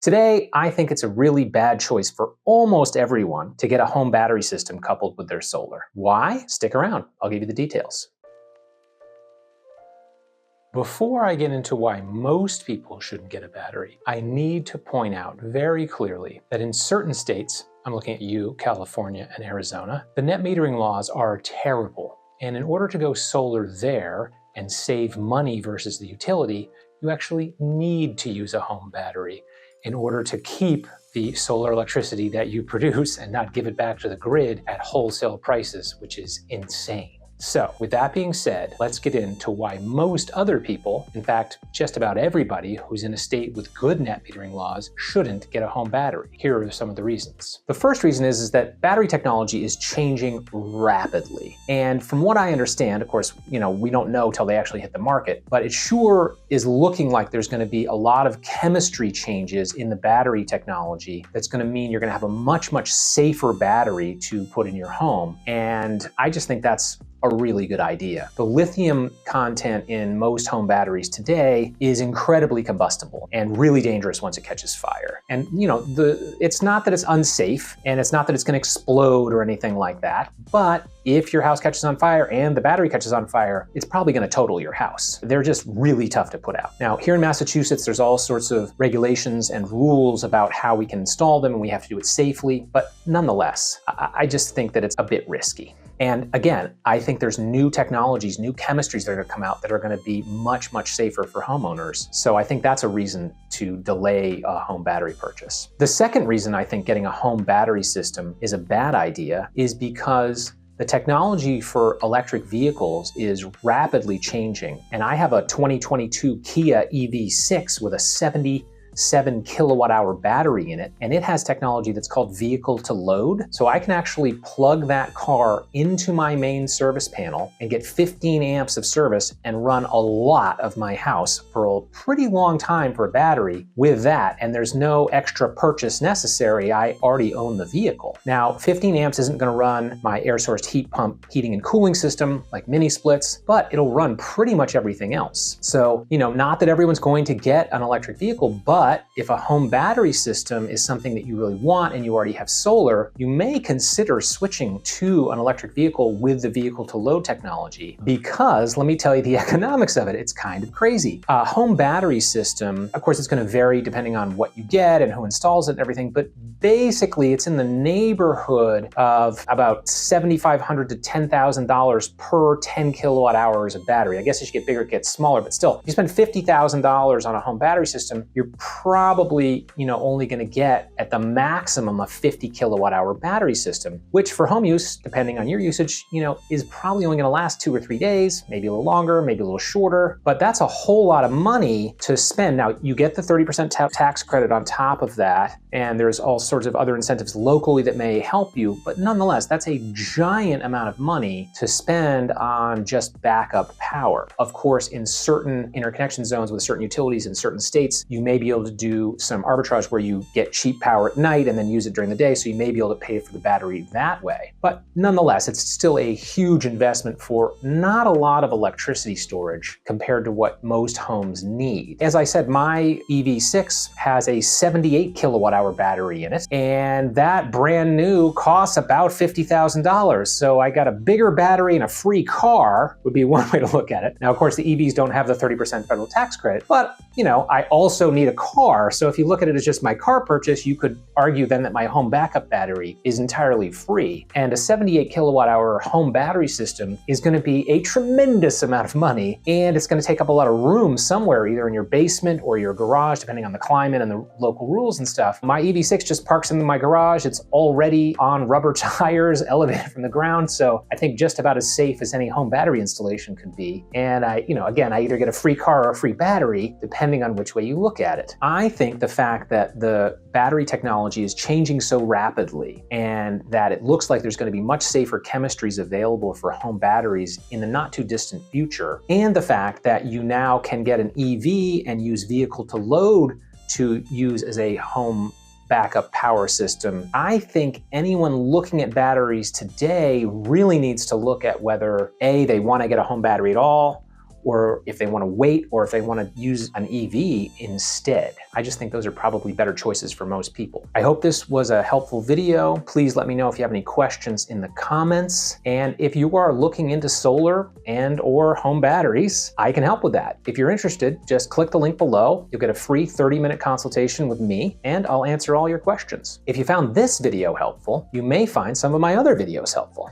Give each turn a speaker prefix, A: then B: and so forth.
A: Today, I think it's a really bad choice for almost everyone to get a home battery system coupled with their solar. Why? Stick around, I'll give you the details. Before I get into why most people shouldn't get a battery, I need to point out very clearly that in certain states, I'm looking at you, California and Arizona, the net metering laws are terrible. And in order to go solar there and save money versus the utility, you actually need to use a home battery in order to keep the solar electricity that you produce and not give it back to the grid at wholesale prices, which is insane. So with that being said, let's get into why most other people, in fact, just about everybody who's in a state with good net metering laws, shouldn't get a home battery. Here are some of the reasons. The first reason is that battery technology is changing rapidly. And from what I understand, of course, we don't know till they actually hit the market, but it sure is looking like there's going to be a lot of chemistry changes in the battery technology that's going to mean you're going to have a much, much safer battery to put in your home. And I just think that's a really good idea. The lithium content in most home batteries today is incredibly combustible and really dangerous once it catches fire. And it's not that it's unsafe and it's not that it's going to explode or anything like that, but if your house catches on fire and the battery catches on fire, it's probably going to total your house. They're just really tough to put out. Now, here in Massachusetts, there's all sorts of regulations and rules about how we can install them, and we have to do it safely, but nonetheless, I just think that it's a bit risky. And again, I think there's new technologies, new chemistries that are going to come out that are going to be much, much safer for homeowners. So I think that's a reason to delay a home battery purchase. The second reason I think getting a home battery system is a bad idea is because the technology for electric vehicles is rapidly changing. And I have a 2022 Kia EV6 with a 77 kilowatt hour battery in it, and it has technology that's called vehicle to load. So I can actually plug that car into my main service panel and get 15 amps of service and run a lot of my house for a pretty long time for a battery with that, and there's no extra purchase necessary. I already own the vehicle. Now, 15 amps isn't going to run my air source heat pump heating and cooling system like mini splits, but it'll run pretty much everything else. So, not that everyone's going to get an electric vehicle, but if a home battery system is something that you really want and you already have solar, you may consider switching to an electric vehicle with the vehicle to load technology, because let me tell you the economics of it, it's kind of crazy. A home battery system, of course, it's going to vary depending on what you get and who installs it and everything, but basically it's in the neighborhood of about $7,500 to $10,000 per 10 kilowatt hours of battery. I guess as you get bigger, it gets smaller, but still, if you spend $50,000 on a home battery system, you're probably only going to get at the maximum a 50 kilowatt hour battery system, which for home use, depending on your usage, is probably only going to last 2 or 3 days, maybe a little longer, maybe a little shorter, but that's a whole lot of money to spend. Now, you get the 30% tax credit on top of that, and there's all sorts of other incentives locally that may help you, but nonetheless, that's a giant amount of money to spend on just backup power. Of course, in certain interconnection zones with certain utilities in certain states, you may be able to do some arbitrage where you get cheap power at night and then use it during the day, so you may be able to pay for the battery that way. But nonetheless, it's still a huge investment for not a lot of electricity storage compared to what most homes need. As I said, my EV6 has a 78 kilowatt hour battery in it, and that brand new costs about $50,000. So I got a bigger battery and a free car would be one way to look at it. Now, of course, the EVs don't have the 30% federal tax credit, but I also need a car. So if you look at it as just my car purchase, you could argue then that my home backup battery is entirely free. And a 78 kilowatt hour home battery system is going to be a tremendous amount of money, and it's going to take up a lot of room somewhere, either in your basement or your garage, depending on the climate and the local rules and stuff. My EV6 just parks in my garage. It's already on rubber tires, elevated from the ground. So I think just about as safe as any home battery installation could be. And I either get a free car or a free battery, depending on which way you look at it. I think the fact that the battery technology is changing so rapidly and that it looks like there's going to be much safer chemistries available for home batteries in the not too distant future, and the fact that you now can get an EV and use vehicle to load to use as a home backup power system. I think anyone looking at batteries today really needs to look at whether A, they want to get a home battery at all, or if they want to wait, or if they want to use an EV instead. I just think those are probably better choices for most people. I hope this was a helpful video. Please let me know if you have any questions in the comments. And if you are looking into solar and or home batteries, I can help with that. If you're interested, just click the link below. You'll get a free 30-minute consultation with me, and I'll answer all your questions. If you found this video helpful, you may find some of my other videos helpful.